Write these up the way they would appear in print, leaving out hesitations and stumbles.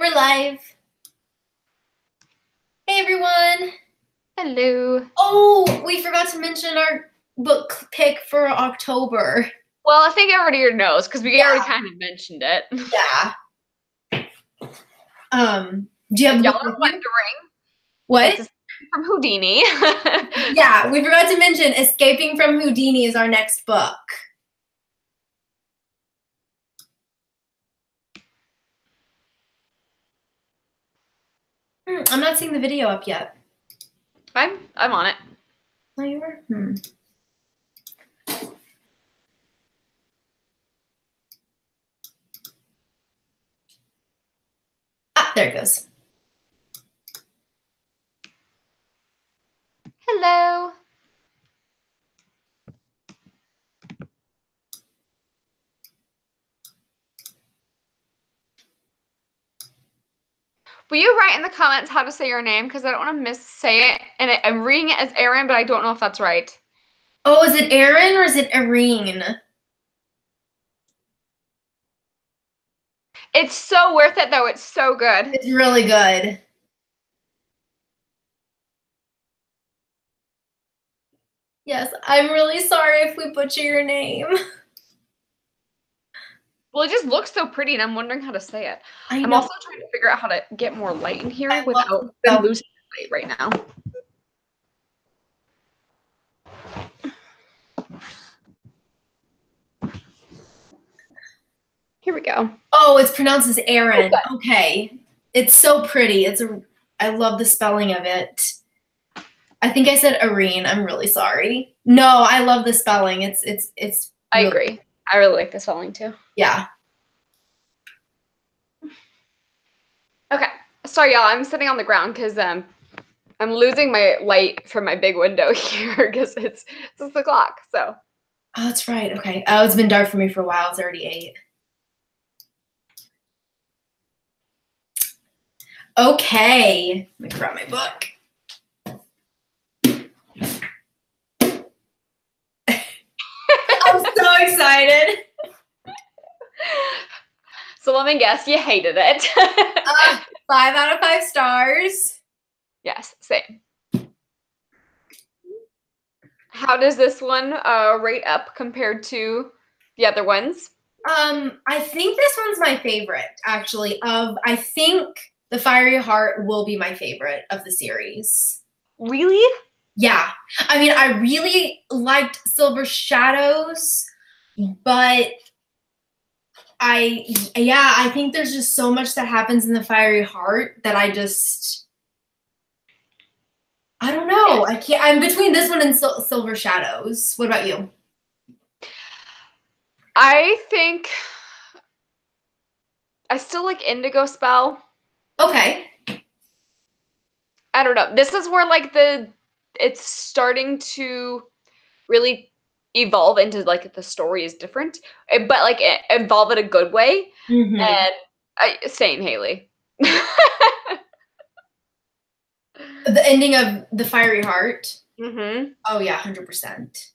We're live. Hey everyone. Hello. Oh, we forgot to mention our book pick for October. Well, I think everybody knows because we already kind of mentioned it. Yeah. Do you have the Y'all book are with you? wondering. What? It's from Houdini. Yeah, we forgot to mention Escaping from Houdini is our next book. I'm not seeing the video up yet. I'm on it. Oh, you were? Ah, there it goes. Hello. Will you write in the comments how to say your name? Because I don't want to missay it. And I'm reading it as Erin, but I don't know if that's right. Oh, is it Erin or is it Erin? It's so worth it, though. It's so good. It's really good. Yes, I'm really sorry if we butcher your name. Well, it just looks so pretty, and I'm wondering how to say it. I'm also trying to figure out how to get more light in here without losing light right now. Here we go. Oh, it's pronounced as Erin. Okay. It's so pretty. I love the spelling of it. I think I said Erin. I'm really sorry. No, I love the spelling. It's I agree. I really like the spelling too. Yeah. Okay. Sorry, y'all. I'm sitting on the ground because I'm losing my light from my big window here because it's 6 o'clock. So. Oh, that's right. Okay. Oh, it's been dark for me for a while. It's already 8. Okay. Let me grab my book. I'm so excited. So let me guess, you hated it. 5 out of 5 stars. Yes, same. How does this one rate up compared to the other ones? I think this one's my favorite, actually. I think The Fiery Heart will be my favorite of the series. Really? Yeah. I mean, I really liked Silver Shadows, but I think there's just so much that happens in The Fiery Heart that I don't know. I'm between this one and Silver Shadows. What about you? I think I still like Indigo Spell. Okay. I don't know. This is where like it's starting to really evolve into like the story is different, but like evolve in a good way. Mm-hmm. And same, Haley. The ending of The Fiery Heart. Mm-hmm. Oh yeah, 100%.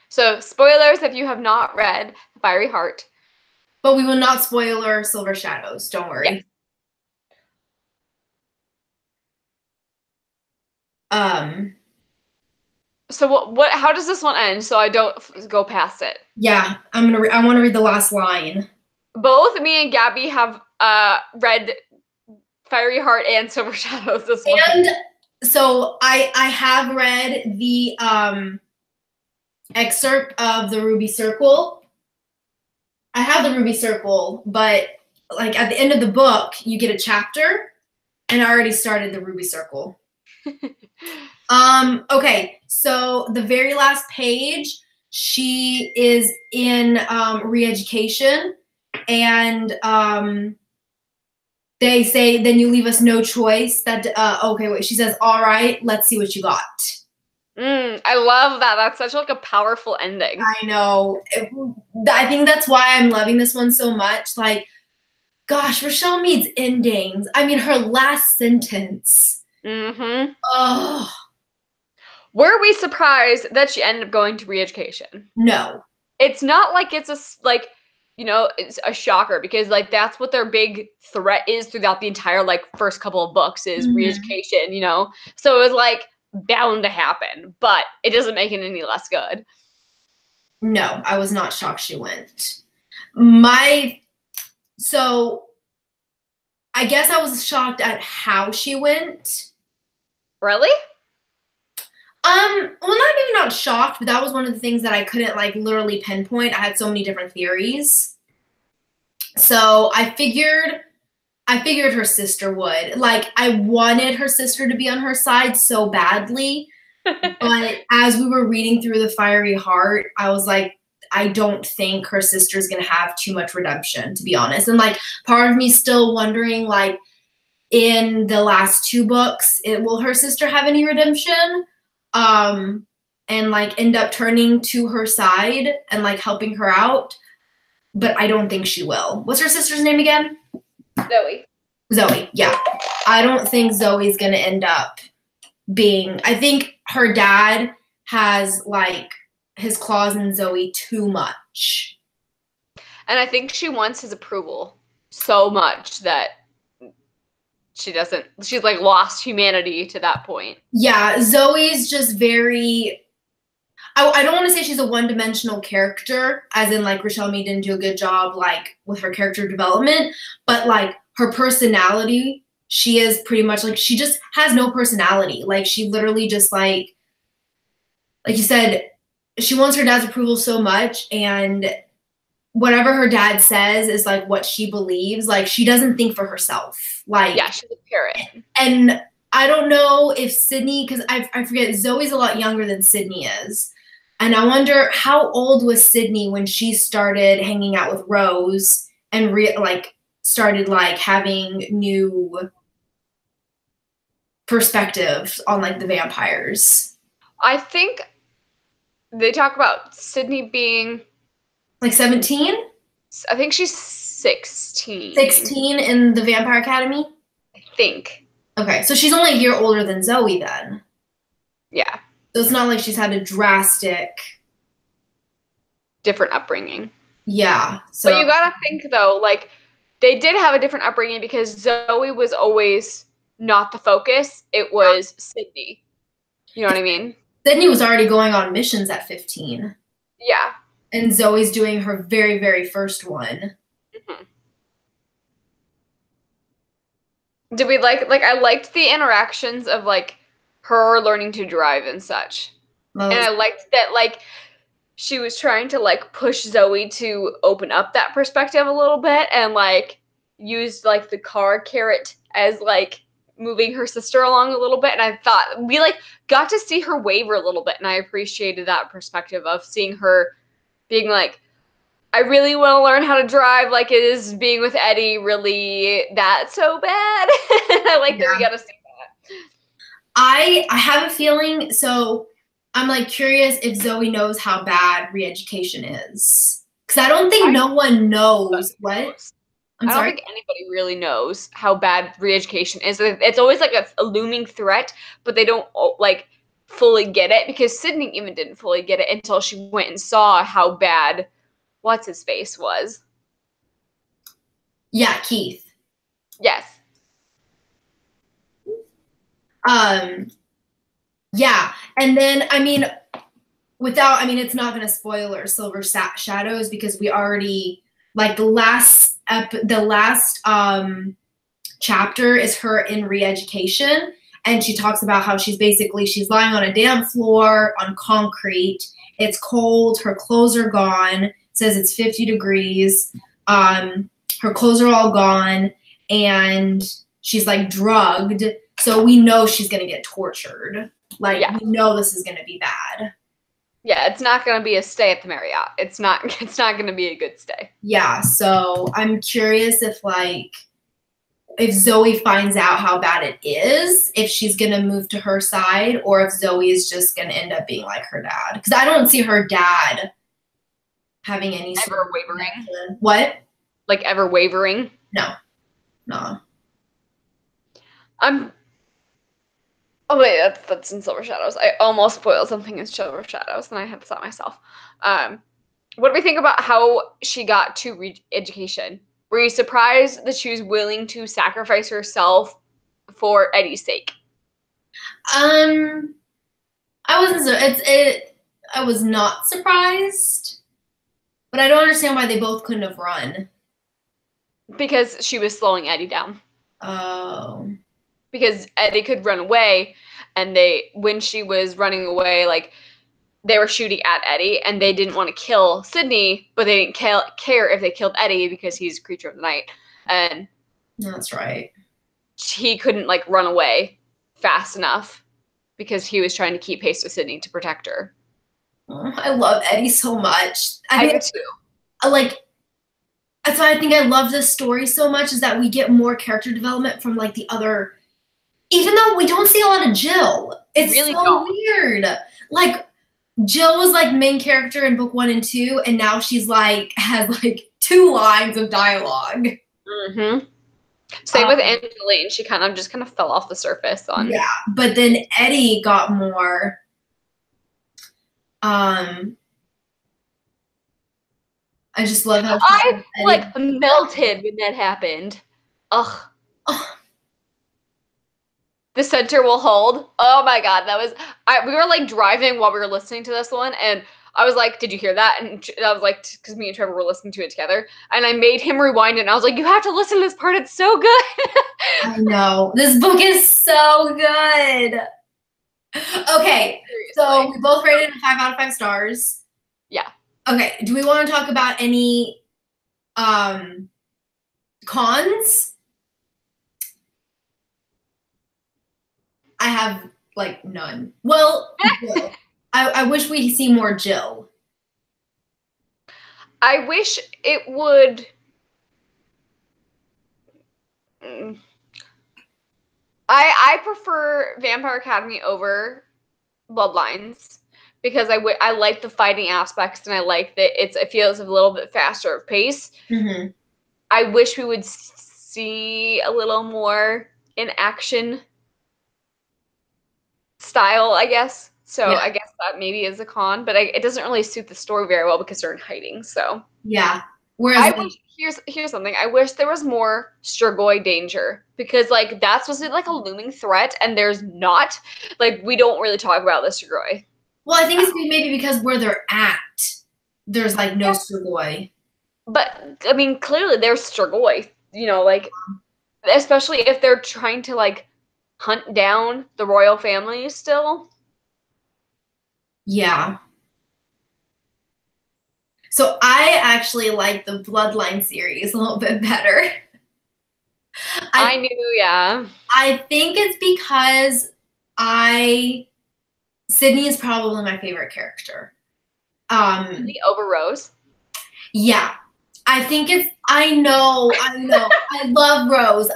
So spoilers if you have not read The Fiery Heart. But we will not spoiler Silver Shadows. Don't worry. Yes. So what? How does this one end? So I don't go past it. Yeah, I want to read the last line. Both me and Gabby have read Fiery Heart and Silver Shadows this one. And so I have read the excerpt of the Ruby Circle. I have the Ruby Circle, but like at the end of the book, you get a chapter, and I already started the Ruby Circle. Okay, so the very last page, she is in re-education, and they say, then you leave us no choice. That okay, wait. She says, all right, let's see what you got. I love that. That's such like a powerful ending. I know. I think that's why I'm loving this one so much. Like, gosh, Rochelle Mead's endings. I mean, her last sentence. Mm-hmm. Oh. Were we surprised that she ended up going to re-education? No. It's not like it's like you know, it's a shocker because like that's what their big threat is throughout the entire like first couple of books is re-education, you know? So it was like bound to happen, but it doesn't make it any less good. No, I was not shocked she went. So I guess I was shocked at how she went. Really? Well, not shocked, but that was one of the things that I couldn't like literally pinpoint. I had so many different theories. So I figured her sister would. Like, I wanted her sister to be on her side so badly. But as we were reading through The Fiery Heart, I was like, I don't think her sister's gonna have too much redemption, to be honest. And like part of me still wondering, like, in the last 2 books, will her sister have any redemption? And like end up turning to her side and like helping her out. But I don't think she will. What's her sister's name again? Zoe, yeah. I don't think Zoe's gonna end up being, I think her dad has like his claws in Zoe too much. And I think she wants his approval so much that she's like lost humanity to that point. Yeah, Zoe's just very, I don't want to say she's a one-dimensional character, as in like Rochelle Mead didn't do a good job like with her character development, but like her personality, she is pretty much like, she just has no personality. Like she literally just like you said, she wants her dad's approval so much, and whatever her dad says is like what she believes. Like she doesn't think for herself. Like, yeah, she's a parrot. And I don't know if Sydney, because I forget, Zoe's a lot younger than Sydney is. And I wonder how old was Sydney when she started hanging out with Rose and started like having new perspectives on like the vampires. I think they talk about Sydney being like 17? I think she's 16. 16 in the Vampire Academy? I think. Okay, so she's only a year older than Zoe then. Yeah. So it's not like she's had a drastic different upbringing. Yeah. So but you gotta think though, like they did have a different upbringing because Zoe was always not the focus. It was Sydney. You know what I mean? Sydney was already going on missions at 15. Yeah. And Zoe's doing her very, very first one. Mm-hmm. Did we like I liked the interactions of like her learning to drive and such. And I liked that like she was trying to like push Zoe to open up that perspective a little bit and like use like the car carrot as like moving her sister along a little bit. And I thought we like got to see her waver a little bit, and I appreciated that perspective of seeing her being like, I really want to learn how to drive. Like, is being with Eddie really that so bad? I like that we got to see that. I have a feeling, so I'm like curious if Zoe knows how bad re-education is. Because I don't think no one knows what. I don't think anybody really knows how bad re-education is. It's always like a looming threat, but they don't like fully get it, because Sydney even didn't fully get it until she went and saw how bad what's his face was. Yeah, Keith. Yes. Yeah, and then I mean, it's not going to spoil her Silver Shadows, because we already like the last chapter is her in re-education, and she talks about how she's lying on a damn floor on concrete. It's cold. Her clothes are gone. It says it's 50 degrees. Her clothes are all gone, and she's like drugged. So we know she's gonna get tortured. Like, we know this is gonna be bad. Yeah, it's not gonna be a stay at the Marriott. It's not gonna be a good stay. Yeah, so I'm curious if Zoe finds out how bad it is, if she's gonna move to her side, or if Zoe is just gonna end up being like her dad. Because I don't see her dad having any ever wavering. What? Like ever wavering? No. Oh wait, that's in Silver Shadows. I almost spoiled something in Silver Shadows, and I had to stop myself. What do we think about how she got to education? Were you surprised that she was willing to sacrifice herself for Eddie's sake? I wasn't. I was not surprised, but I don't understand why they both couldn't have run. Because she was slowing Eddie down. Oh. Because Eddie could run away, and when she was running away, like, they were shooting at Eddie, and they didn't want to kill Sydney, but they didn't care if they killed Eddie because he's a creature of the night. And that's right. He couldn't, like, run away fast enough because he was trying to keep pace with Sydney to protect her. Oh, I love Eddie so much. I do too. Like, that's why I think I love this story so much, is that we get more character development from, like, the other, even though we don't see a lot of Jill. It's really so weird. Like, Jill was, like, main character in book 1 and 2, and now she's, like, has, like, 2 lines of dialogue. Mm-hmm. Same with Angeline. She kind of fell off the surface on. Yeah, but then Eddie got more. I just love how I like melted when that happened. Ugh. Oh. The center will hold. Oh my god, that was. We were like driving while we were listening to this one, and I was like, "Did you hear that?" And I was like, because me and Trevor were listening to it together, and I made him rewind it. And I was like, "You have to listen to this part. It's so good." I know, this book is so good. Okay, seriously. So we both rated it 5 out of 5 stars. Yeah. Okay, do we want to talk about any cons? I have, like, none. Well, I wish we see more Jill. I wish it would. I prefer Vampire Academy over Bloodlines because I like the fighting aspects, and I like that it feels a little bit faster of pace. Mm-hmm. I wish we would see a little more in action style, I guess. So yeah. I guess that maybe is a con, but it doesn't really suit the story very well because they're in hiding. So yeah. Whereas here's something. I wish there was more Strigoi danger because, like, that's supposed to be like a looming threat, and there's not. Like, we don't really talk about the Strigoi. Well, I think it's maybe because where they're at, there's, like, no Strigoi. But I mean, clearly there's Strigoi. You know, like, especially if they're trying to, like, hunt down the royal family still. Yeah. So I actually like the Bloodline series a little bit better. I knew, yeah. I think it's because Sydney is probably my favorite character. Over Rose? Yeah. I think I know. I love Rose.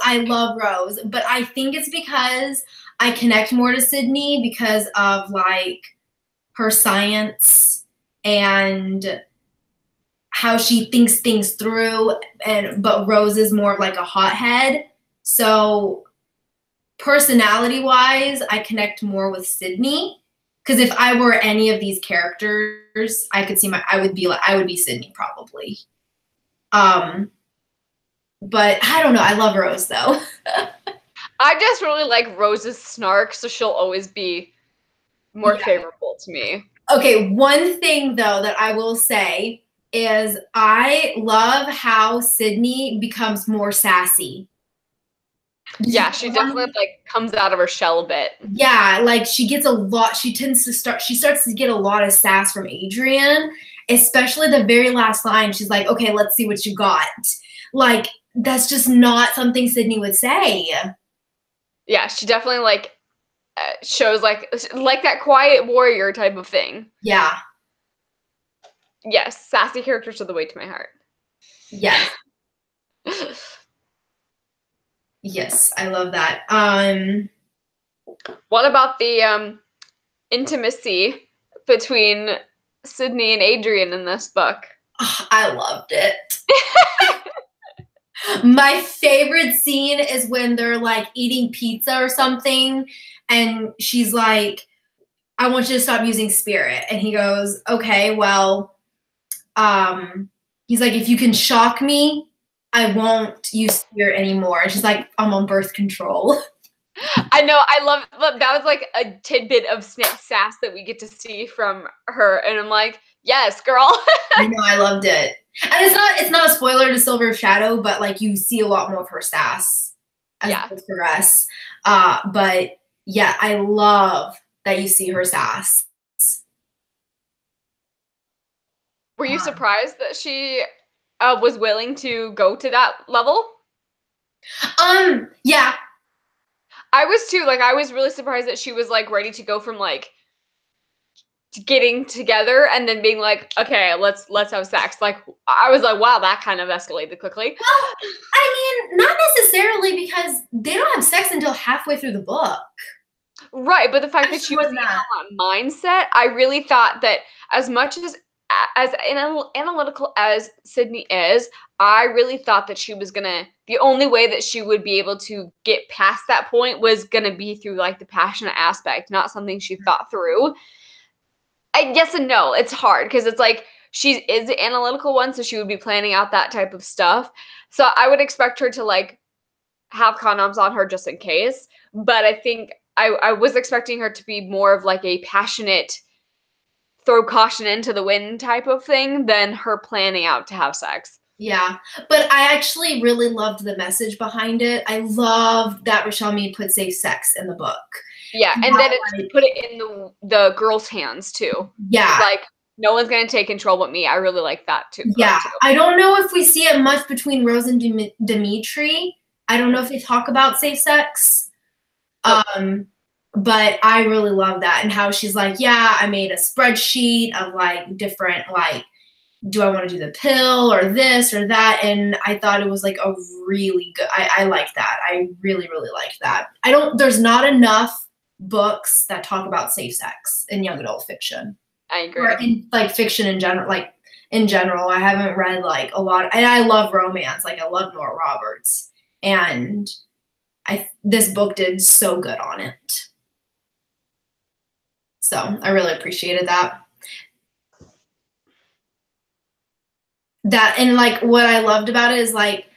But I think it's because I connect more to Sydney because of, like, her science and how she thinks things through, but Rose is more of, like, a hothead. So personality-wise, I connect more with Sydney. Because if I were any of these characters, I would be Sydney probably. But I don't know. I love Rose though. I just really like Rose's snark, so she'll always be more favorable to me. Okay, one thing though that I will say is I love how Sydney becomes more sassy. Yeah, she definitely, like, comes out of her shell a bit. Yeah, like, she starts to get a lot of sass from Adrian, especially the very last line. She's like, okay, let's see what you got. Like, that's just not something Sydney would say. Yeah, she definitely, like, shows, like that quiet warrior type of thing. Yeah. Yes, sassy characters are the way to my heart. Yes. Yes, I love that. What about the intimacy between Sydney and Adrian in this book? Oh, I loved it. My favorite scene is when they're, like, eating pizza or something, and she's like, I want you to stop using spirit. And he goes, okay, well, he's like, if you can shock me, I won't use fear anymore. And she's like, I'm on birth control. I know. I love that. Was like a tidbit of sass that we get to see from her, and I'm like, yes, girl. I know. I loved it, and it's not a spoiler to Silver Shadow, but like you see a lot more of her sass as things progress. But yeah, I love that you see her sass. Were you surprised that she was willing to go to that level? Yeah. I was too. Like, I was really surprised that she was like ready to go from like getting together and then being like, okay, let's have sex. Like, I was like, wow, that kind of escalated quickly. Well, I mean, not necessarily, because they don't have sex until halfway through the book. Right, but the fact that she was in that mindset, I really thought that as much as analytical as Sydney is, I really thought that she was the only way that she would be able to get past that point was gonna be through like the passionate aspect, not something she thought through. Yes and no. It's hard because it's like she is the analytical one, so she would be planning out that type of stuff. So I would expect her to like have condoms on her just in case. But I think I was expecting her to be more of like a passionate throw caution into the wind type of thing than her planning out to have sex. Yeah, but I actually really loved the message behind it. I love that Rochelle Mead put safe sex in the book. Yeah, and then it's put it in the girls' hands too. Yeah. Like, no one's going to take control but me. I really like that too. Yeah, I don't know if we see it much between Rose and Dimitri. I don't know if they talk about safe sex. But I really love that, and how she's like, yeah, I made a spreadsheet of like different, like, do I want to do the pill or this or that? And I thought it was like a really good, I like that. I really, really liked that. There's not enough books that talk about safe sex in young adult fiction. I agree. Or in like fiction in general, I haven't read like a lot, and I love romance. Like, I love Nora Roberts, and this book did so good on it. So I really appreciated that. And like what I loved about it is like,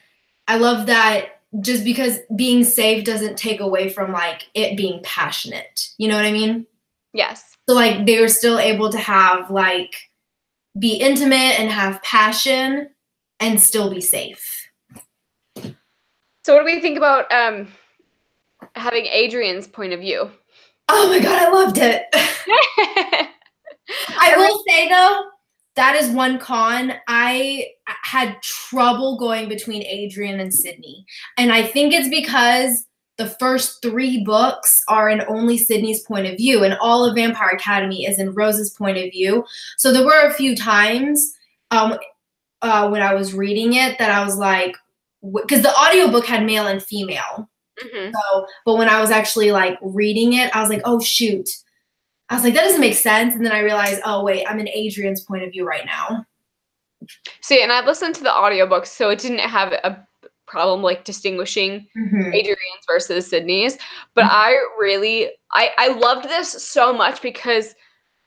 I love that just because being safe doesn't take away from like it being passionate. You know what I mean? Yes. So like they were still able to have like be intimate and have passion and still be safe. So what do we think about having Adrian's point of view? Oh my God, I loved it. I will say though, that is one con. I had trouble going between Adrian and Sydney. And I think it's because the first 3 books are in only Sydney's point of view, and all of Vampire Academy is in Rose's point of view. So there were a few times when I was reading it that I was like, because the audiobook had male and female. Mm-hmm. So, but when I was actually like reading it, I was like, oh shoot. I was like, that doesn't make sense. And then I realized, oh wait, I'm in Adrian's point of view right now. See, and I listened to the audiobook, so it didn't have a problem like distinguishing Adrian's versus Sydney's. But I loved this so much because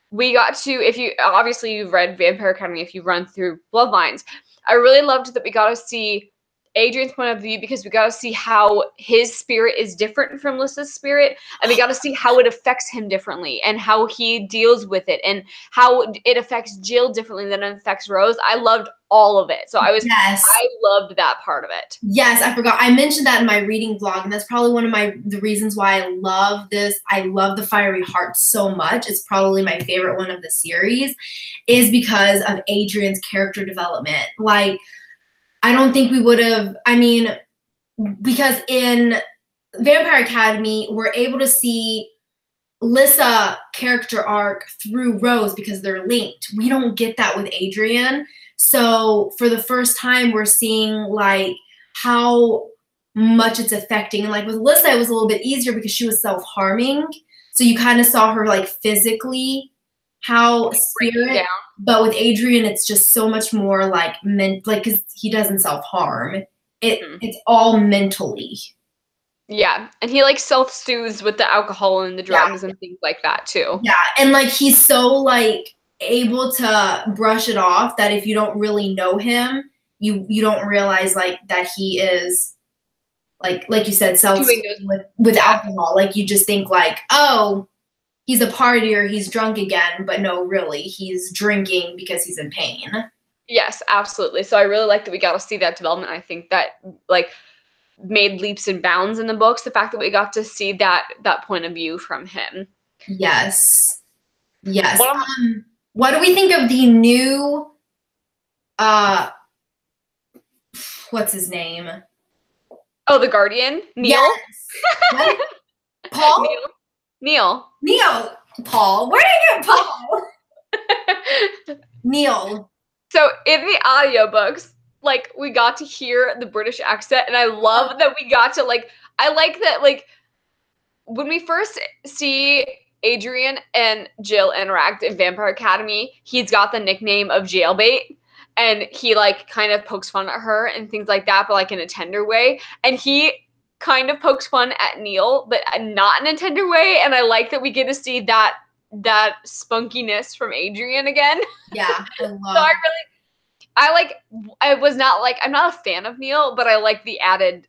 we got to, you've read Vampire Academy, if you run through Bloodlines, I really loved that we got to see Adrian's point of view because we got to see how his spirit is different from Lissa's spirit, and we got to see how it affects him differently and how he deals with it and how it affects Jill differently than it affects Rose. I loved all of it. So I loved that part of it. Yes, I forgot. I mentioned that in my reading vlog, and that's probably one of the reasons why I love this. I love The Fiery Heart so much. It's probably my favorite one of the series, is because of Adrian's character development. Like, I don't think we would have, because in Vampire Academy, we're able to see Lissa character arc through Rose because they're linked. We don't get that with Adrian. So for the first time, we're seeing like how much it's affecting. And like with Lissa, it was a little bit easier because she was self-harming. So you kind of saw her like physically how spirit, but with Adrian, it's just so much more like because he doesn't self-harm. It's all mentally. Yeah, and he like self-soothes with the alcohol and the drugs and things like that too. Yeah, and like he's so like able to brush it off, that if you don't really know him, you don't realize like that he is like you said, with alcohol. Like you just think like, oh, he's a partier, he's drunk again, but no, really, he's drinking because he's in pain. Yes, absolutely. So I really like that we got to see that development. I think that like made leaps and bounds in the books. The fact that we got to see that point of view from him. Yes. Yes. What do we think of the new what's his name? Oh, the Guardian? Neil? Yes. Paul? Neil. Paul. Where did I get Paul? Neil. So in the audiobooks, like we got to hear the British accent, and I love that we got to like, I like that like when we first see Adrian and Jill interact in Vampire Academy, he's got the nickname of Jailbait, and he like kind of pokes fun at her and things like that, but like in a tender way. And he kind of pokes fun at Neil, but not in a tender way. And I like that we get to see that spunkiness from Adrian again. Yeah, I'm not a fan of Neil, but I like the added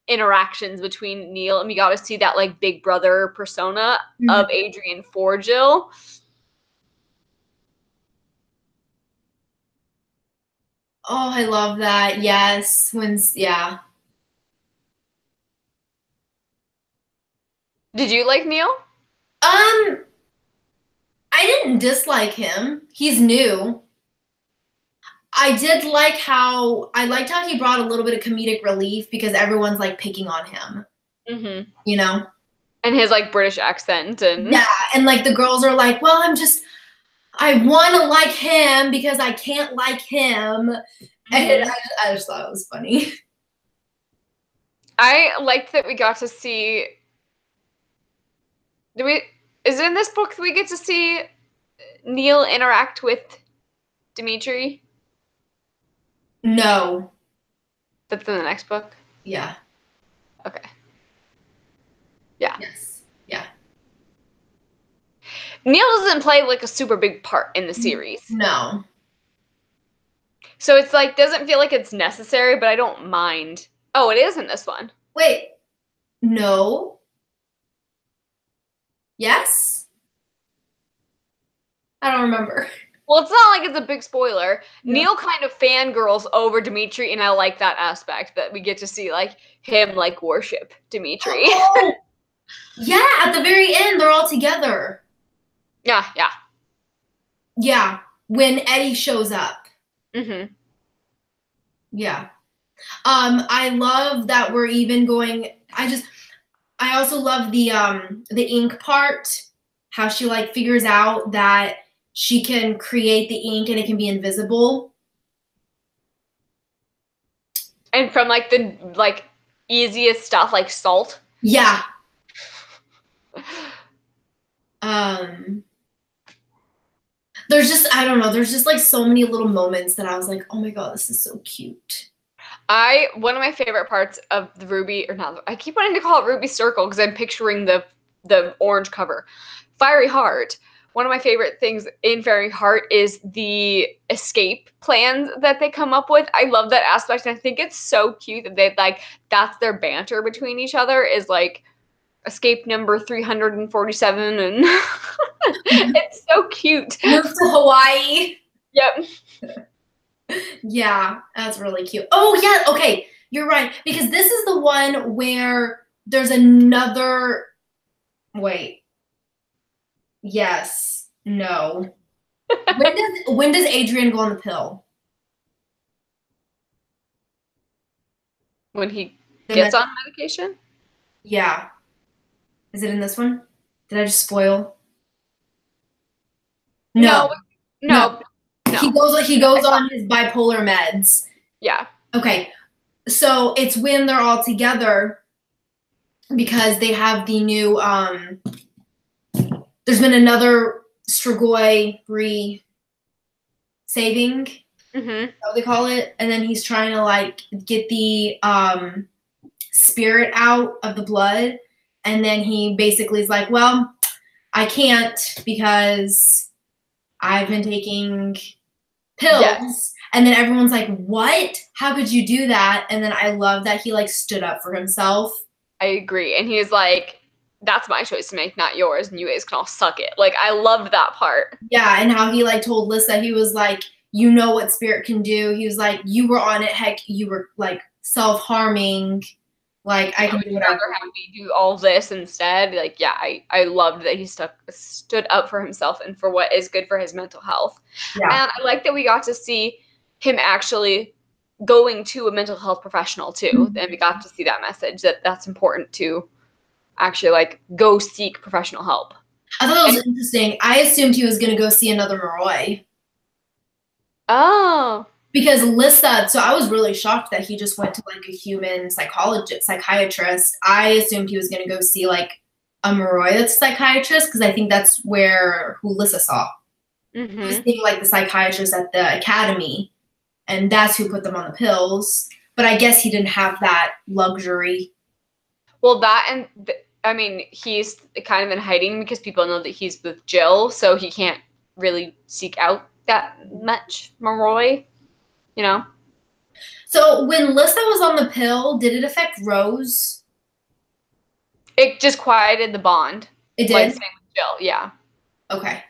interactions between Neil, and we got to see that like big brother persona of Adrian for Jill. Oh, I love that. Yes. Yeah. Did you like Neil? I didn't dislike him. He's new. I liked how he brought a little bit of comedic relief because everyone's like picking on him. Mm-hmm. You know? And his like British accent and yeah, and like the girls are like, well, I want to like him because I can't like him. And I just thought it was funny. I liked that we got to see. Is it in this book that we get to see Neil interact with Dimitri? No. That's in the next book? Yeah. Okay. Yeah. Yes. Yeah. Neil doesn't play like a super big part in the series. No. So it's like, doesn't feel like it's necessary, but I don't mind. Oh, it is in this one. Wait. No. Yes? I don't remember. Well, it's not like it's a big spoiler. No. Neil kind of fangirls over Dimitri, and I like that aspect that we get to see like him like worship Dimitri. Oh, yeah, at the very end, they're all together. Yeah. Yeah, when Eddie shows up. Mm-hmm. Yeah. I love that we're even going. I also love the ink part. How she like figures out that she can create the ink and it can be invisible. And from like the like easiest stuff like salt. Yeah. There's just, I don't know, there's just like so many little moments that I was like, oh my God, this is so cute. One of my favorite parts of the Ruby, or not, I keep wanting to call it Ruby Circle because I'm picturing the orange cover. Fiery Heart. One of my favorite things in Fairy Heart is the escape plans that they come up with. I love that aspect, and I think it's so cute that they like that's their banter between each other is like escape number 347, and it's so cute. Move to Hawaii. Yep. Yeah, that's really cute. Oh yeah, okay, you're right, because this is the one where there's another. Wait. Yes. No. When does Adrian go on the pill? When he gets on medication? Yeah. Is it in this one? Did I just spoil? No. He goes on his bipolar meds. Yeah. Okay. So it's when they're all together because they have the new there's been another Strigoi saving. Mm-hmm. That's what they call it. And then he's trying to like get the spirit out of the blood. And then he basically is like, well, I can't because I've been taking pills. Yes. And then everyone's like, what? How could you do that? And then I love that he like stood up for himself. I agree. And he's like, that's my choice to make, not yours. And you guys can all suck it. Like, I loved that part. Yeah. And how he like told Lissa, he was like, you know what spirit can do. He was like, you were on it. Heck, you were like self-harming. Like, I can do whatever. Rather have me do all this instead. Like, yeah, I loved that he stood up for himself and for what is good for his mental health. Yeah. And I like that we got to see him actually going to a mental health professional too. Mm-hmm. And we got to see that message that that's important to actually like go seek professional help. I thought that was interesting. I assumed he was going to go see another Moroi. Oh. Because Lissa, so I was really shocked that he just went to like a human psychiatrist. I assumed he was going to go see like a Moroi that's a psychiatrist because I think that's who Lissa saw. Mm-hmm. He was seeing like the psychiatrist at the academy, and that's who put them on the pills. But I guess he didn't have that luxury. Well, that and I mean, he's kind of in hiding because people know that he's with Jill, so he can't really seek out that much Moroi. You know? So when Lissa was on the pill, did it affect Rose? It just quieted the bond. It did? Like same with Jill, yeah. Okay.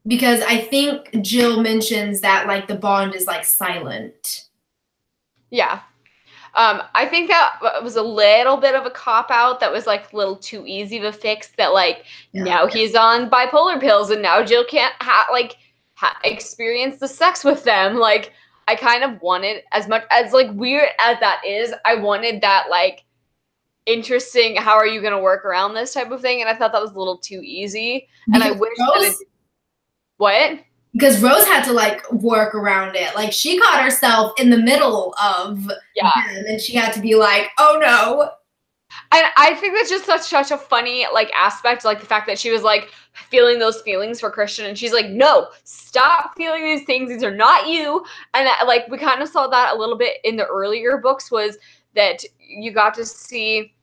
Because I think Jill mentions that like the bond is like silent. Yeah. I think that was a little bit of a cop-out that was like a little too easy of a fix that like now he's on bipolar pills and now Jill can't experience the sex with them. Like, I kind of wanted, as much as like weird as that is, I wanted that like interesting, how are you going to work around this type of thing? And I thought that was a little too easy. And I wish that what? Because Rose had to like work around it. Like she caught herself in the middle of them, and she had to be like, oh no. And I think that's just such a funny like aspect, like the fact that she was like feeling those feelings for Christian, and she's like, no, stop feeling these things. These are not you. And like we kind of saw that a little bit in the earlier books, was that you got to see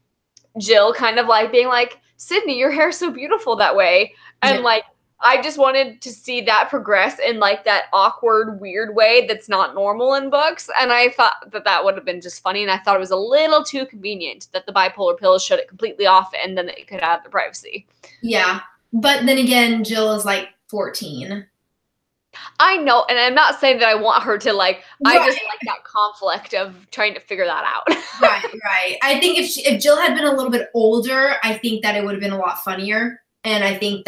Jill kind of like being like, Sydney, your hair's so beautiful that way. And like, I just wanted to see that progress in like that awkward, weird way that's not normal in books. And I thought that that would have been just funny. And I thought it was a little too convenient that the bipolar pills shut it completely off and then they could have the privacy. Yeah. But then again, Jill is like 14. I know. And I'm not saying that I want her to like, I just like that conflict of trying to figure that out. Right. I think if Jill had been a little bit older, I think that it would have been a lot funnier. And I think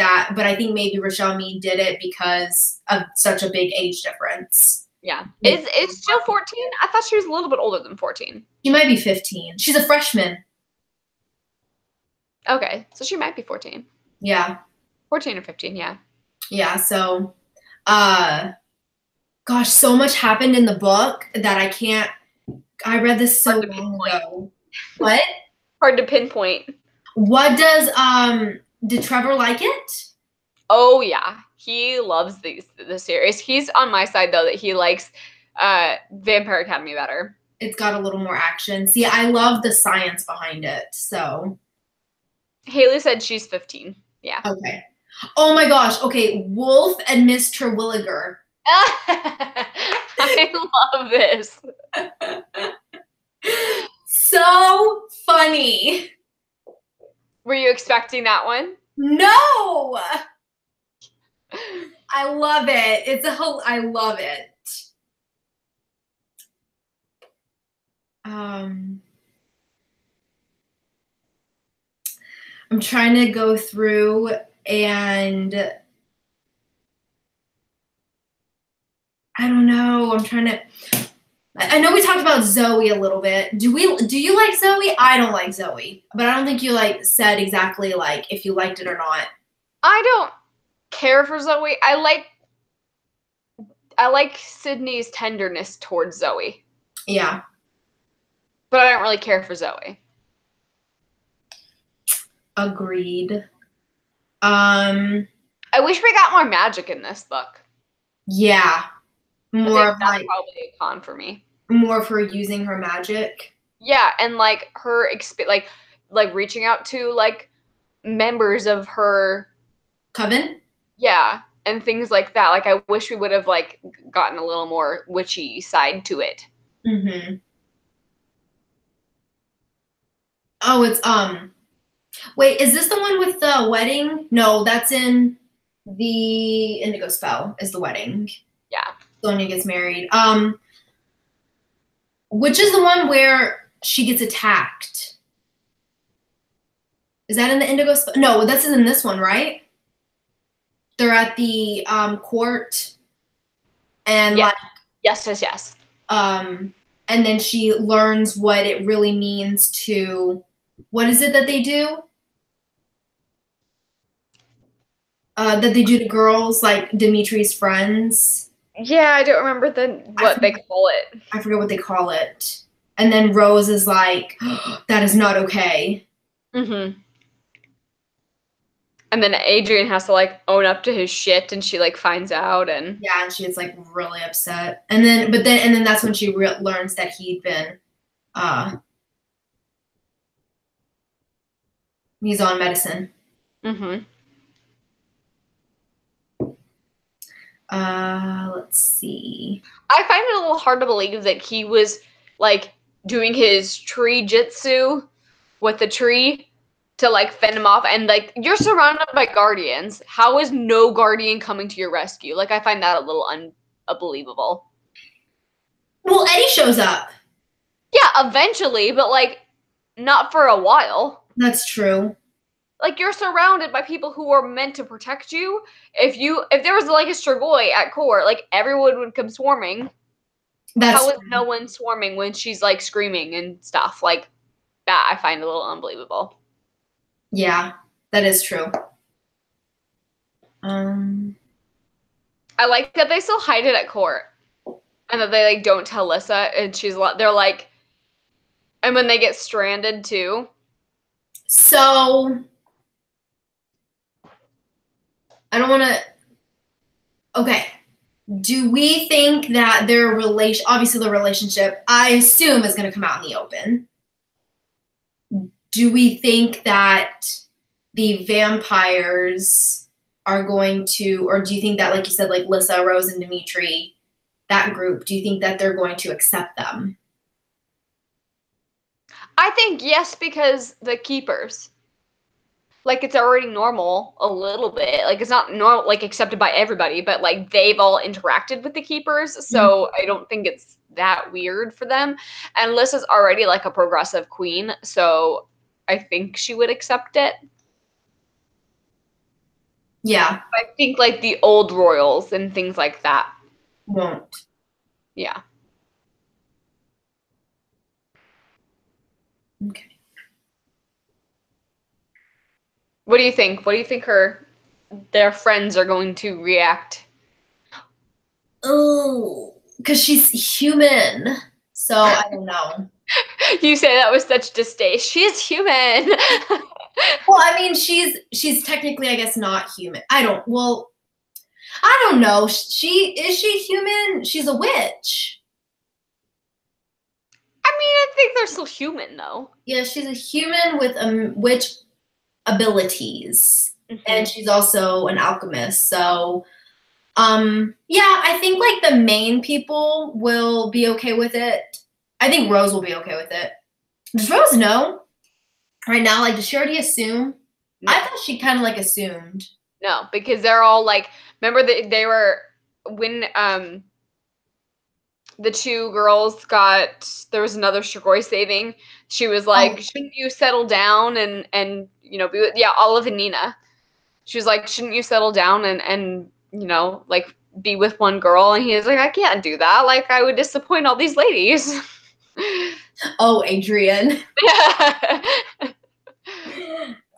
maybe Rochelle Mead did it because of such a big age difference. Yeah. Is Jill 14? I thought she was a little bit older than 14. She might be 15. She's a freshman. Okay. So she might be 14. Yeah. 14 or 15, yeah. Yeah, so, gosh, so much happened in the book that I read this so long ago. What? Hard to pinpoint. What did Trevor like it? Oh yeah, he loves the series. He's on my side though, that he likes Vampire Academy better. It's got a little more action. See, I love the science behind it. So Haley said she's 15. Yeah. Okay. Oh my gosh. Okay, Wolf and Miss Terwilliger. I love this. So funny. Were you expecting that one? No. I love it. I love it. I'm trying to go through and I don't know. I know we talked about Zoe a little bit. Do you like Zoe? I don't like Zoe, but I don't think you like said exactly like if you liked it or not. I don't care for Zoe. I like Sydney's tenderness towards Zoe. Yeah. But I don't really care for Zoe. Agreed. I wish we got more magic in this book. Yeah. More of that's probably a con for me. More of her using her magic. Yeah, and like her like reaching out to like members of her coven. Yeah, and things like that. Like, I wish we would have, like, gotten a little more witchy side to it. Mm-hmm. Oh, it's wait, is this the one with the wedding? No, that's in the Indigo Spell is the wedding. Yeah. Sonia gets married. Which is the one where she gets attacked? Is that in the Indigo Spell? No, this is in this one, right? They're at the court and Yeah. like Yes. and then she learns what it really means to what is it that they do? That they do to girls, like Dimitri's friends. Yeah, I don't remember what they call it. I forget what they call it. And then Rose is like, oh, that is not okay. Mm-hmm. And then Adrian has to, like, own up to his shit, and she, like, finds out, and yeah, and she gets like really upset. And then that's when she learns that he'd been, he's on medicine. Mm-hmm. Let's see. I find it a little hard to believe that he was, like, doing his tree jitsu with the tree to, like, fend him off. And, like, you're surrounded by guardians. How is no guardian coming to your rescue? Like, I find that a little unbelievable. Well, Eddie shows up. Yeah, eventually, but, like, not for a while. That's true. Like, you're surrounded by people who are meant to protect you. If there was, like, a Strigoi at court, like, everyone would come swarming. How is no one swarming when she's, like, screaming and stuff? Like, that I find a little unbelievable. Yeah, that is true. I like that they still hide it at court. And that they, like, don't tell Lissa. And they're like, and when they get stranded, too. So, I don't want to, okay. Do we think that obviously the relationship, I assume, is going to come out in the open. Do we think that the vampires are going to, or do you think that, like you said, like Lissa, Rose, and Dimitri, that group, do you think that they're going to accept them? I think yes, because the keepers. Like, it's already normal a little bit. Like, it's not normal, like, accepted by everybody, but, like, they've all interacted with the keepers, so I don't think it's that weird for them. And Lissa's already, like, a progressive queen, so I think she would accept it. Yeah. I think, like, the old royals and things like that won't. Yeah. Okay. What do you think? What do you think their friends are going to react? Oh, because she's human. So I don't know. You say that with such distaste. She's human. Well, I mean, she's technically, I guess, not human. I don't know. Is she human? She's a witch. I mean, I think they're still human, though. Yeah, she's a human with witch abilities, and she's also an alchemist. So, yeah, I think like the main people will be okay with it. I think Rose will be okay with it. Does Rose know right now? Like, does she already assume? No. I thought she kind of like assumed. No, because they're all like, remember that they were when the two girls there was another Strigoi saving. She was like, shouldn't you settle down and you know, be with, yeah, Olive and Nina. She was like, shouldn't you settle down and you know, like, be with one girl? And he was like, I can't do that. Like, I would disappoint all these ladies. Oh, Adrian.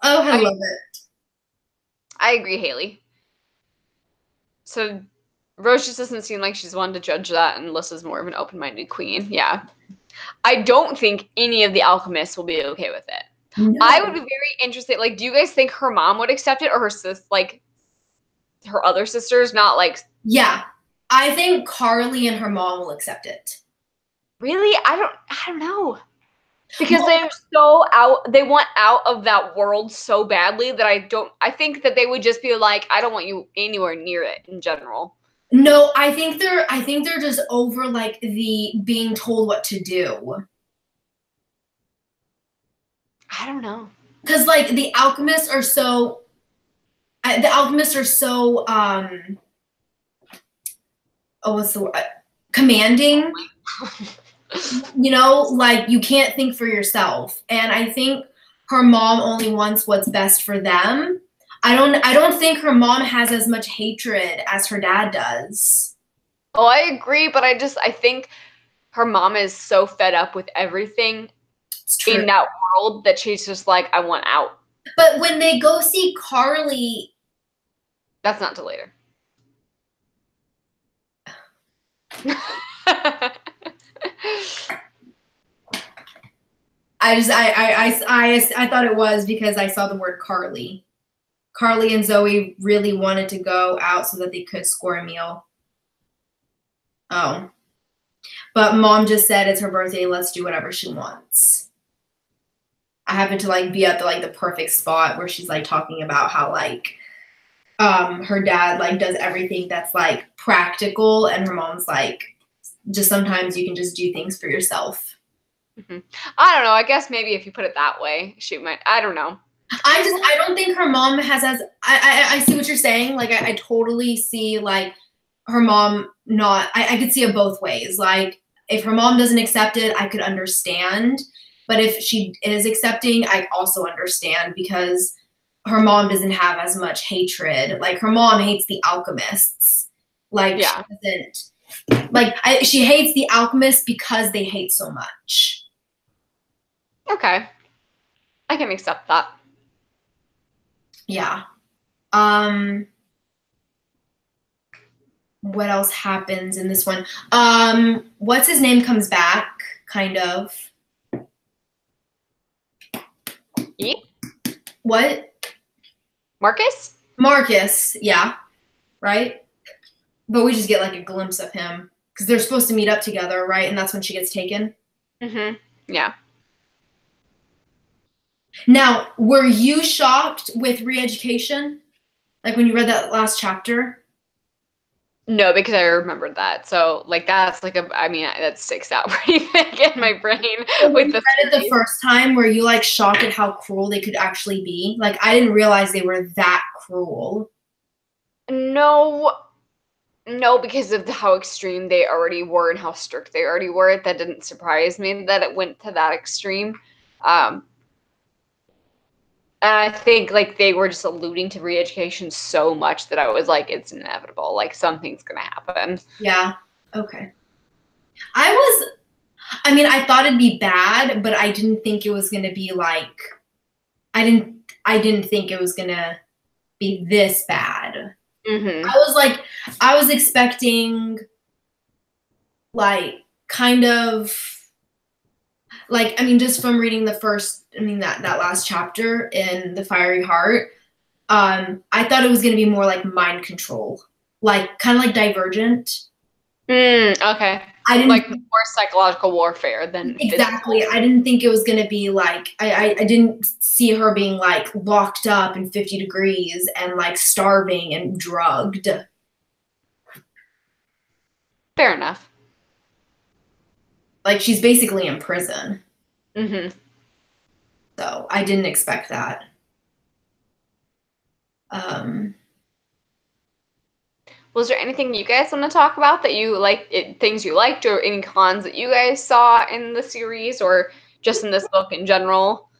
Oh, I love it. I agree, Haley. So Rose just doesn't seem like she's one to judge that, and Lissa's more of an open-minded queen. Yeah. I don't think any of the alchemists will be okay with it. No. I would be very interested. Like, do you guys think her mom would accept it, or her other sisters? Not like. Yeah, I think Carly and her mom will accept it. Really? I don't know. Because they're so out, they want out of that world so badly that I think that they would just be like, I don't want you anywhere near it in general. No, I think they're just over like the being told what to do. I don't know. Because like the alchemists are so oh, what's the word? Commanding. You know, like you can't think for yourself. And I think her mom only wants what's best for them. I don't think her mom has as much hatred as her dad does. Oh, I agree, but I think her mom is so fed up with everything in that world that she's just like, I want out. But when they go see Carly, that's not till later. I thought it was because I saw the word Carly. Carly and Zoe really wanted to go out so that they could score a meal. Oh. But mom just said it's her birthday, let's do whatever she wants. I happen to like be at the perfect spot where she's like talking about how like her dad like does everything that's like practical, and her mom's like, just sometimes you can just do things for yourself. Mm-hmm. I don't know. I guess maybe if you put it that way, she might. I don't know. I don't think her mom has as I see what you're saying. Like I totally see like her mom not. I could see it both ways. Like if her mom doesn't accept it, I could understand. But if she is accepting, I also understand because her mom doesn't have as much hatred. Like her mom hates the alchemists. Like yeah. She doesn't. Like she hates the alchemists because they hate so much. Okay, I can accept that. Yeah. What else happens in this one? What's his name comes back, kind of. Yeah. What? Marcus? Marcus, yeah. Right? But we just get like a glimpse of him because they're supposed to meet up together, right? And that's when she gets taken. Mm-hmm. Yeah. Now, were you shocked with re-education? Like when you read that last chapter? No, because I remembered that. So like that's like that sticks out pretty big in my brain. So when you read it the first time, were you like shocked at how cruel they could actually be? Like I didn't realize they were that cruel. No, because of how extreme they already were and how strict they already were. That didn't surprise me that it went to that extreme. And I think like they were just alluding to re-education so much that I was like, it's inevitable. Like something's gonna happen. Yeah. Okay. I thought it'd be bad, but I didn't think it was gonna be like I didn't think it was gonna be this bad. Mm-hmm. I was expecting like kind of like just from reading the first that last chapter in The Fiery Heart, I thought it was going to be more like mind control, like kind of like Divergent. Okay. I didn't like more psychological warfare than exactly physical. I didn't think it was going to be like I didn't see her being like locked up in 50 degrees and like starving and drugged. Fair enough. Like she's basically in prison. Mm-hmm. So I didn't expect that. Was there anything you guys want to talk about that you like, things you liked, or any cons that you guys saw in the series, or just in this book in general?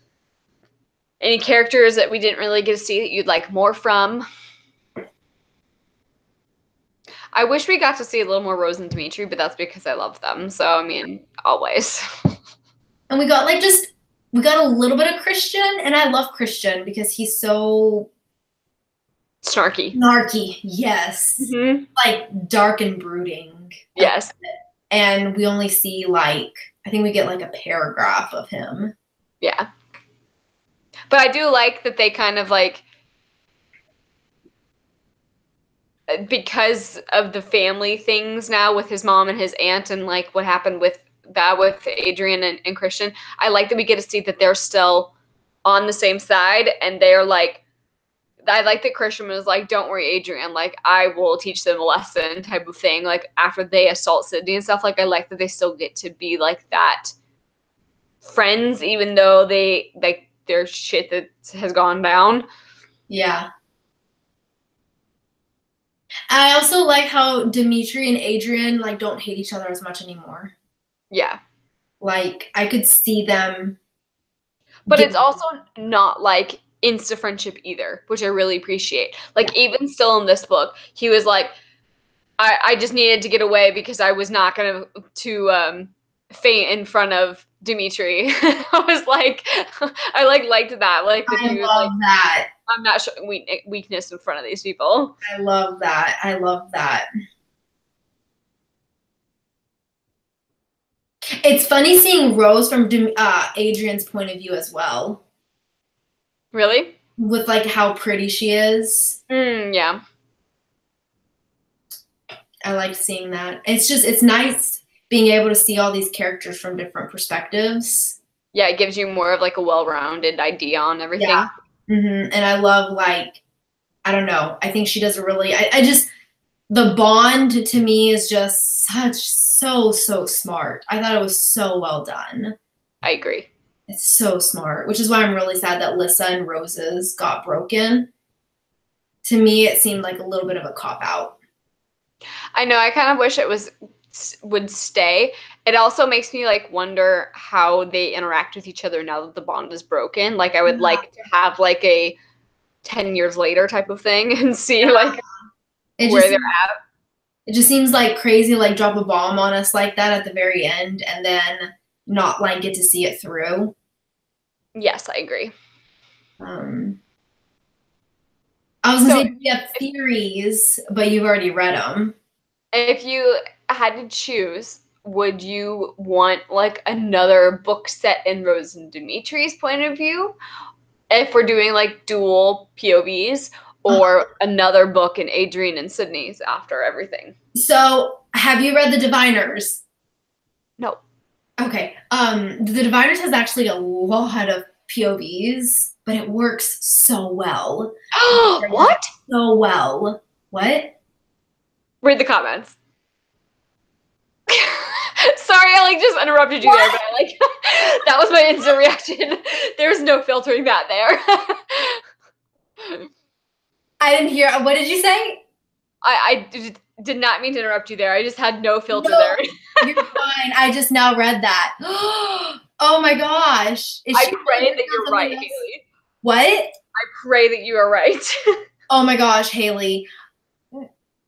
Any characters that we didn't really get to see that you'd like more from? I wish we got to see a little more Rose and Dimitri, but that's because I love them. So, always. And we got a little bit of Christian, and I love Christian because he's so snarky. Yes. Mm-hmm. Like dark and brooding. Yes. And we only see I think we get like a paragraph of him. Yeah. But I do like that they kind of like, because of the family things now with his mom and his aunt and like what happened with that with Adrian and Christian. I like that we get to see that they're still on the same side, and they're like, I like that Christian was like, don't worry, Adrian, like, I will teach them a lesson type of thing, like, after they assault Sydney and stuff. Like, I like that they still get to be like that friends, even though they, like, there's shit that has gone down. Yeah. I also like how Dimitri and Adrian, like, don't hate each other as much anymore. Yeah. Like, I could see them. But it's also not, like, insta friendship either, which I really appreciate. Like, even still in this book, he was like, I just needed to get away because I was not going to faint in front of Dimitri. I was like, I liked that. Like, that I love that. I'm not showing weakness in front of these people. I love that. I love that. It's funny seeing Rose from Adrian's point of view as well. Really? With, like, how pretty she is. Yeah. I like seeing that. It's nice being able to see all these characters from different perspectives. Yeah, it gives you more of, like, a well-rounded idea on everything. Yeah. And I love, like, I don't know. I think she does a really, the bond to me is just so smart. I thought it was so well done. I agree. It's so smart, which is why I'm really sad that Lissa and Rose's got broken. To me, it seemed like a little bit of a cop-out. I know. I kind of wish it would stay. It also makes me, like, wonder how they interact with each other now that the bond is broken. Like, I would like to have, like, a 10 years later type of thing and see, like, where they're at. It just seems like crazy, like, drop a bomb on us like that at the very end and then not, like, get to see it through. Yes, I agree. I was going to say you have theories, but you've already read them. If you had to choose, would you want, like, another book set in Rose and Dimitri's point of view, if we're doing, like, dual POVs, or another book in Adrian and Sydney's after everything? So, have you read The Diviners? No. Okay. The Diviners has actually a lot of POVs, but it works so well. What? So well. What? Read the comments. Sorry, I, like, just interrupted you there, but I, like, that was my instant reaction. There's no filtering that there. I didn't hear. What did you say? I did not mean to interrupt you there. I just had no filter there. You're fine. I just now read that. Oh my gosh. I pray that you're right, Haley. What? I pray that you are right. Oh my gosh, Haley.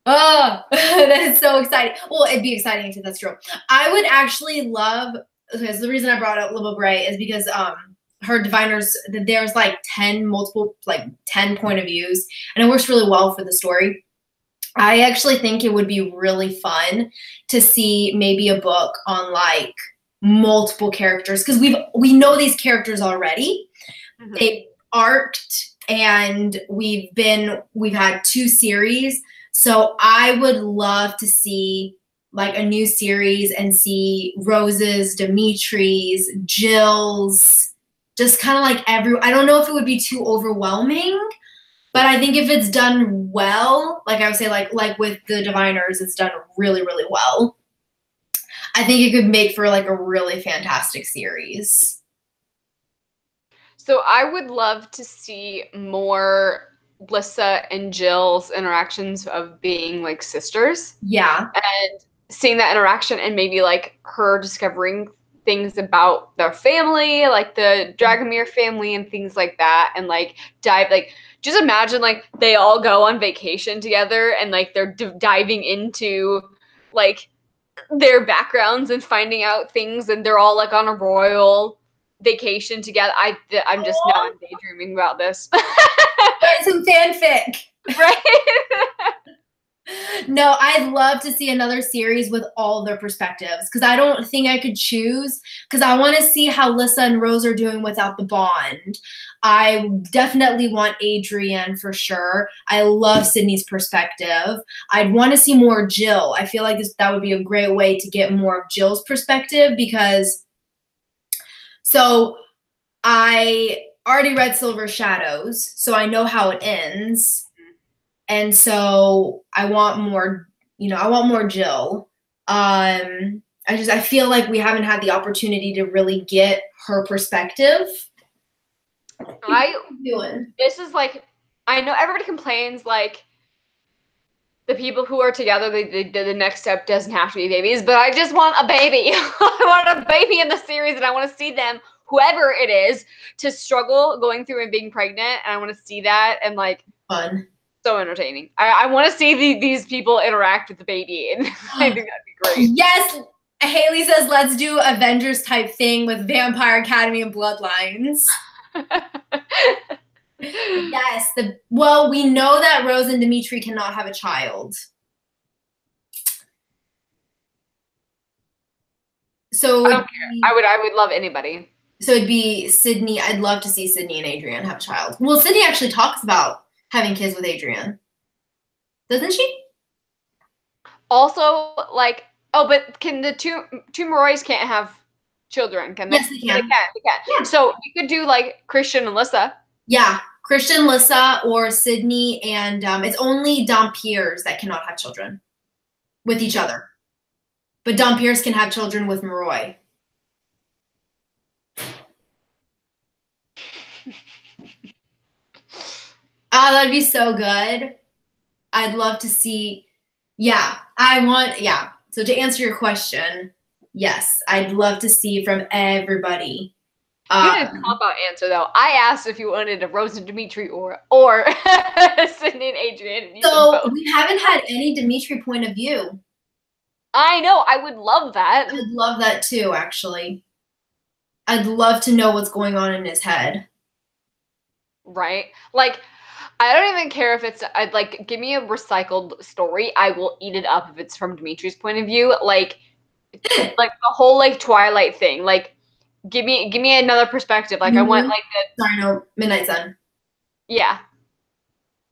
Oh, that is so exciting. Well, it'd be exciting too. That's true. I would actually love, because the reason I brought up Libba Bray is because her Diviners, there's like 10 point of views, and it works really well for the story. I actually think it would be really fun to see maybe a book on, like, multiple characters, because we know these characters already. Mm-hmm. They arced, and we've had 2 series. So I would love to see, like, a new series and see Rose's, Dimitri's, Jill's, just kind of like I don't know if it would be too overwhelming, but I think if it's done well, like I would say, like with the Diviners, it's done really, really well. I think it could make for, like, a really fantastic series. So I would love to see more Lissa and Jill's interactions of being, like, sisters. Yeah. And seeing that interaction and maybe, like, her discovering things about their family, like the Dragomir family and things like that, and, like, just imagine, like, they all go on vacation together and, like, they're diving into, like, their backgrounds and finding out things, and they're all, like, on a royal vacation together. I'm just now I'm daydreaming about this. Some fanfic. Right? No, I'd love to see another series with all their perspectives because I don't think I could choose because I want to see how Lissa and Rose are doing without the bond. I definitely want Adrian for sure. I love Sydney's perspective. I'd want to see more Jill. I feel like that would be a great way to get more of Jill's perspective because so I already read Silver Shadows, so I know how it ends. And so I want more, I want more Jill. I feel like we haven't had the opportunity to really get her perspective. This is like, I know everybody complains like the people who are together, the next step doesn't have to be babies, but I just want a baby. I want a baby in the series and I want to see them, whoever it is, to struggle going through and being pregnant. And I want to see that and like fun. So entertaining. I want to see these people interact with the baby, and I think that'd be great. Yes, Haley says let's do Avengers type thing with Vampire Academy and Bloodlines. Yes. Well, we know that Rose and Dimitri cannot have a child. So I don't care. I would love anybody. So it'd be Sydney. I'd love to see Sydney and Adrian have a child. Well, Sydney actually talks about having kids with Adrian. Doesn't she? Also, like, but can the two Maroys can't have children, can they? Yes, they can. They can. Yeah. So you could do like Christian and Lissa. Yeah, Christian, Lissa, or Sydney, and it's only Dampiers that cannot have children with each other. But Dampiers can have children with Maroy. That'd be so good. I'd love to see. Yeah, So to answer your question, yes, I'd love to see from everybody. You didn't cop-out answer though. I asked if you wanted a Rose and Dimitri or Sydney and Adrian. So we haven't had any Dimitri point of view. I know. I would love that. I'd love that too, actually. I'd love to know what's going on in his head. Right? Like, I don't even care if it's, I'd like, give me a recycled story. I will eat it up if it's from Dimitri's point of view. Like the whole, like, Twilight thing. Like, give me another perspective. Like, I want, like, Midnight Sun. Yeah.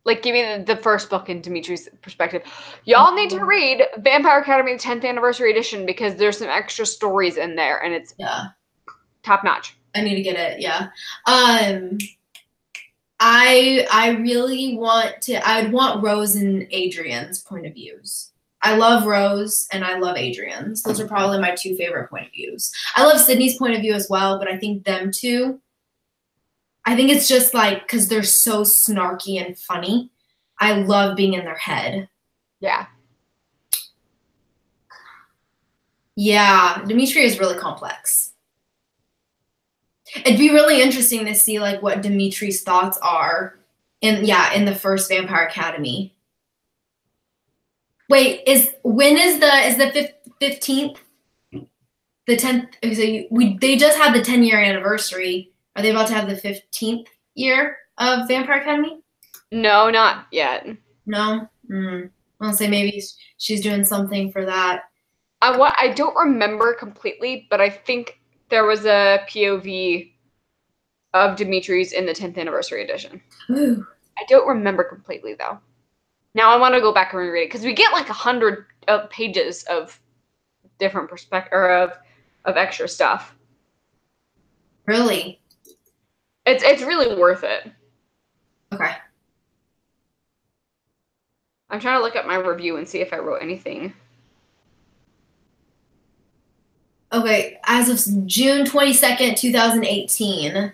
Like, give me the first book in Dimitri's perspective. Y'all need to read Vampire Academy 10th Anniversary Edition because there's some extra stories in there, and it's top notch. I need to get it, yeah. I really I'd want Rose and Adrian's point of views. I love Rose and I love Adrian's. Those are probably my two favorite point of views. I love Sydney's point of view as well, but I think them two, I think it's just like, because they're so snarky and funny. I love being in their head. Yeah. Yeah, Dimitri is really complex. It'd be really interesting to see like what Dimitri's thoughts are in the first Vampire Academy. Wait, is the 15th? The 10th? So they just had the 10-year anniversary. Are they about to have the 15th year of Vampire Academy? No, not yet. No? I'll say maybe she's doing something for that. I don't remember completely, but I think there was a POV of Dimitri's in the 10th Anniversary Edition. Ooh. I don't remember completely, though. Now I want to go back and reread it, because we get like 100 pages of different perspective, or of extra stuff. Really? It's really worth it. Okay. I'm trying to look at my review and see if I wrote anything. Okay, as of June 22nd, 2018,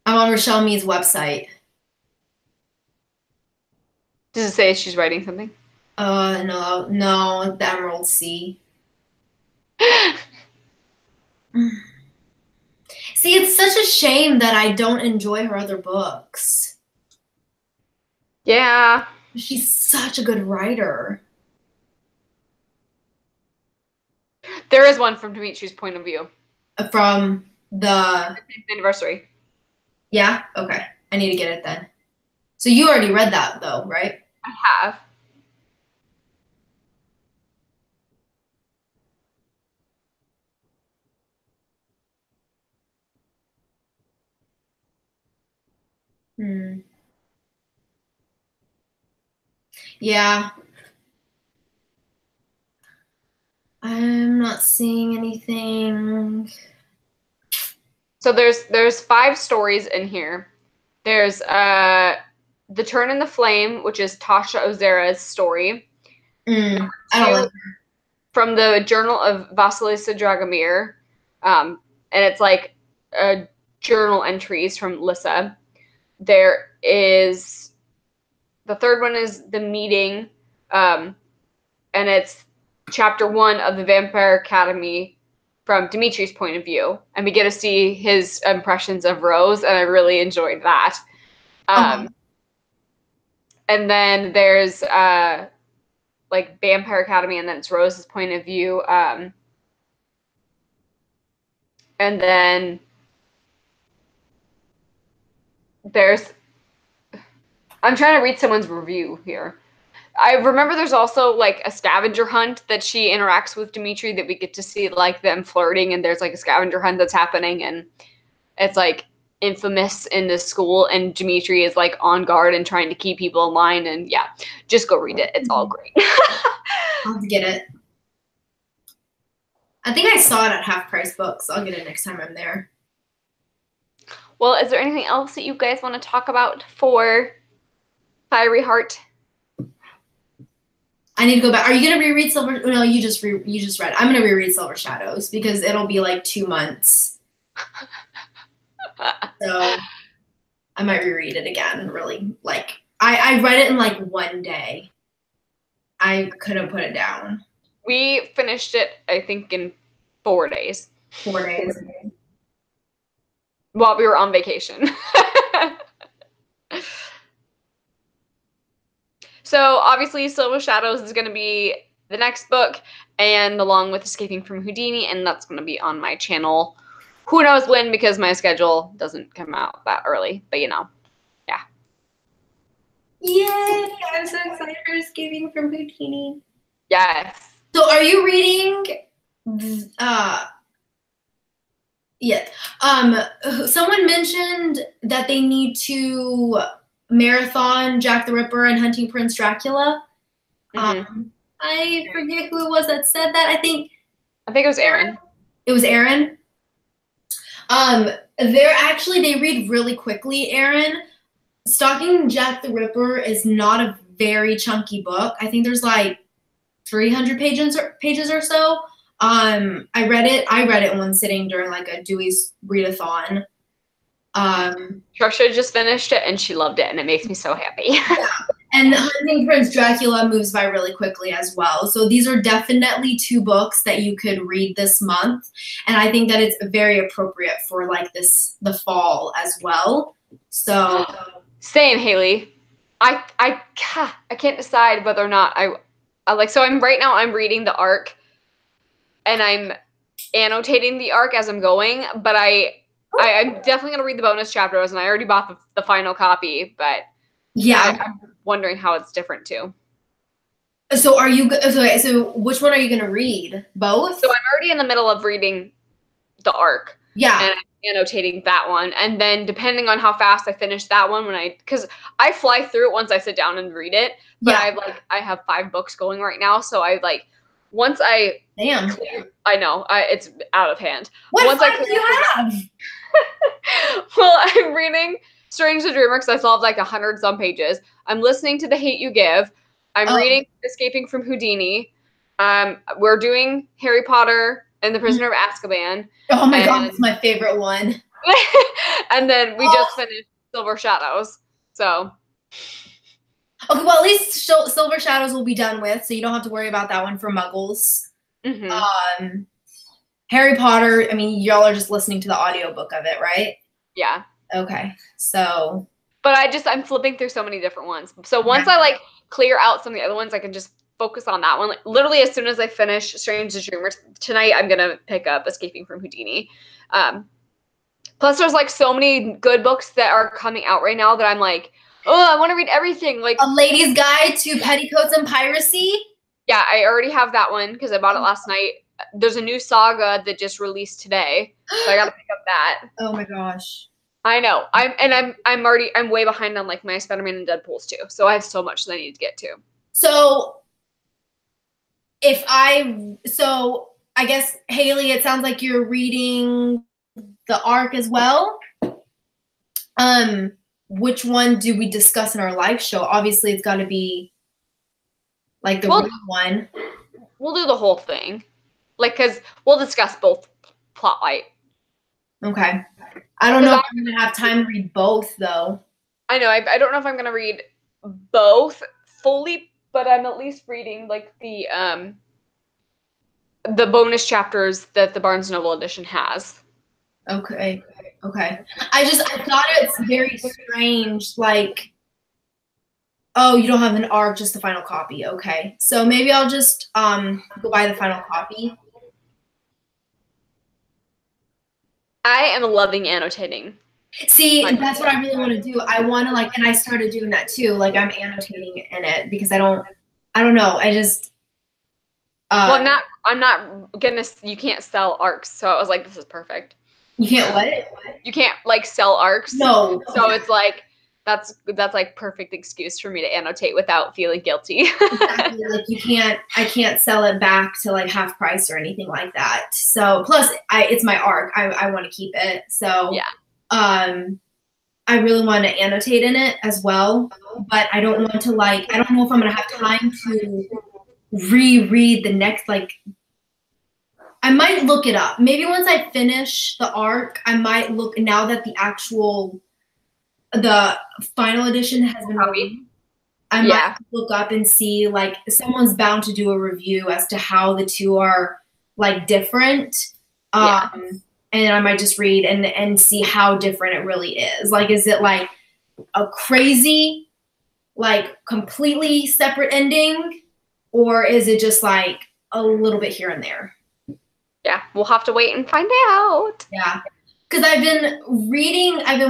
I'm on Rochelle Mead's website. Does it say she's writing something? No, the Emerald Sea. See, it's such a shame that I don't enjoy her other books. Yeah. She's such a good writer. There is one from Dimitri's point of view. From the 10th anniversary. Yeah? Okay. I need to get it then. So you already read that though, right? I have. Hmm. Yeah. I'm not seeing anything. So there's 5 stories in here. There's The Turn in the Flame, which is Tasha Ozera's story. I don't 2, like from the Journal of Vasilisa Dragomir. And it's like journal entries from Lissa. There is the third one is The Meeting, and it's chapter 1 of the Vampire Academy from Dimitri's point of view, and we get to see his impressions of Rose, and I really enjoyed that. And then there's like Vampire Academy, and then it's Rose's point of view, and then there's I'm trying to read someone's review here. I remember there's also like a scavenger hunt that she interacts with Dimitri that we get to see like them flirting, and there's like a scavenger hunt that's happening, and it's like infamous in the school, and Dimitri is like on guard and trying to keep people in line, and yeah, just go read it. It's all great. I'll have to get it. I think I saw it at Half Price Books. I'll get it next time I'm there. Well, is there anything else that you guys want to talk about for Fiery Heart? I need to go back. Are you gonna reread Silver? No, you just read. I'm gonna reread Silver Shadows because it'll be like 2 months. So I might reread it again. Really, like I read it in like 1 day. I couldn't put it down. We finished it, I think, in 4 days. 4 days. While we were on vacation. So obviously Silver Shadows is going to be the next book, and along with Escaping from Houdini, and that's going to be on my channel. Who knows when, because my schedule doesn't come out that early, but you know, yeah. Yay! I'm so excited for Escaping from Houdini. Yes. So are you reading yeah. Someone mentioned that they need to marathon Jack the Ripper and Hunting Prince Dracula. I forget who it was that said that. I think it was Aaron. It was Aaron. They read really quickly, Aaron. Stalking Jack the Ripper is not a very chunky book. I think there's like 300 pages or so. I read it in one sitting during like a Dewey's readathon. Trisha just finished it and she loved it, and it makes me so happy. Yeah. And Hunting Prince Dracula moves by really quickly as well. So these are definitely 2 books that you could read this month. And I think that it's very appropriate for like the fall as well. So same, Haley. I can't decide whether or not I like, so I'm reading the arc, and I'm annotating the arc as I'm going, but I'm definitely going to read the bonus chapters, and I already bought the final copy, but yeah, I'm wondering how it's different too. So so which one are you going to read? Both? So I'm already in the middle of reading the arc. Yeah. And I'm annotating that one. And then depending on how fast I finish that one, because I fly through it once I sit down and read it, but yeah. I have 5 books going right now. So once I I know, it's out of hand. What do you have? Well, I'm reading Strange the Dreamer because I still have like 100 some pages. I'm listening to The Hate You Give. I'm reading Escaping from Houdini. We're doing Harry Potter and the Prisoner of Azkaban. Oh my god, that's my favorite one. And then we just finished Silver Shadows. So. Okay, well, at least Silver Shadows will be done with, so you don't have to worry about that one for Muggles. Harry Potter, I mean, y'all are just listening to the audiobook of it, right? Yeah. Okay, so. But I'm flipping through so many different ones. So once I clear out some of the other ones, I can just focus on that one. Like, literally, as soon as I finish Strange the Dreamer tonight, I'm gonna pick up Escaping from Houdini. Plus, there's like so many good books that are coming out right now that I'm like, oh, I want to read everything. Like A Lady's Guide to Petticoats and Piracy. Yeah, I already have that one because I bought it last night. There's a new saga that just released today, so I gotta pick up that. Oh my gosh. I know. I'm way behind on like my Spider-Man and Deadpool's too. So I have so much that I need to get to. So I guess Haley, it sounds like you're reading the arc as well. Which one do we discuss in our live show? Obviously, it's got to be like the real one. We'll do the whole thing, like because we'll discuss both plotline. Okay. I don't know if I'm gonna have time to read both though. I know. I don't know if I'm gonna read both fully, but I'm at least reading like the bonus chapters that the Barnes Noble edition has. Okay. I thought it's very strange, like, oh, you don't have an arc, just the final copy. Okay. So maybe I'll just go buy the final copy. I am loving annotating. See, that's what I really want to do. I want to and I started doing that too. Like I'm annotating in it because I don't know. I just well, I'm not gonna. You can't sell arcs, so I was like, this is perfect. You can't what? You can't like sell arcs. No. So it's like that's like perfect excuse for me to annotate without feeling guilty. Exactly. Like I can't sell it back to like half price or anything like that. So plus it's my arc. I want to keep it. So yeah. I really want to annotate in it as well, but I don't want to I don't know if I'm gonna have time to reread the next I might look it up. Maybe once I finish the arc, I might look now that the final edition has been released. I might look up and see someone's bound to do a review as to how the two are different. And I might just read and see how different it really is. Is it a crazy, completely separate ending, or is it just a little bit here and there? Yeah, we'll have to wait and find out. Yeah, because I've been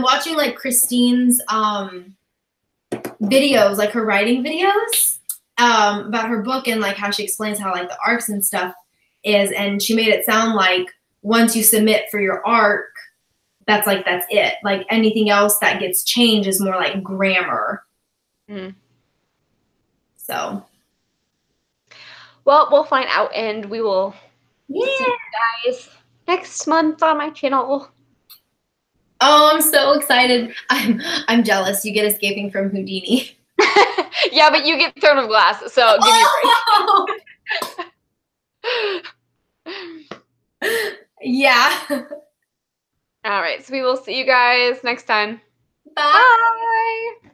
watching Christine's videos, her writing videos about her book and how she explains how the arcs and stuff is, and she made it sound like once you submit for your arc, that's that's it. Anything else that gets changed is more grammar. So, well, we'll find out, and we will. Yeah. See you guys next month on my channel. Oh, I'm so excited. I'm jealous. You get escaping from Houdini. Yeah, but you get thrown with glass, so give me a break. Yeah. All right, so we will see you guys next time. Bye. Bye.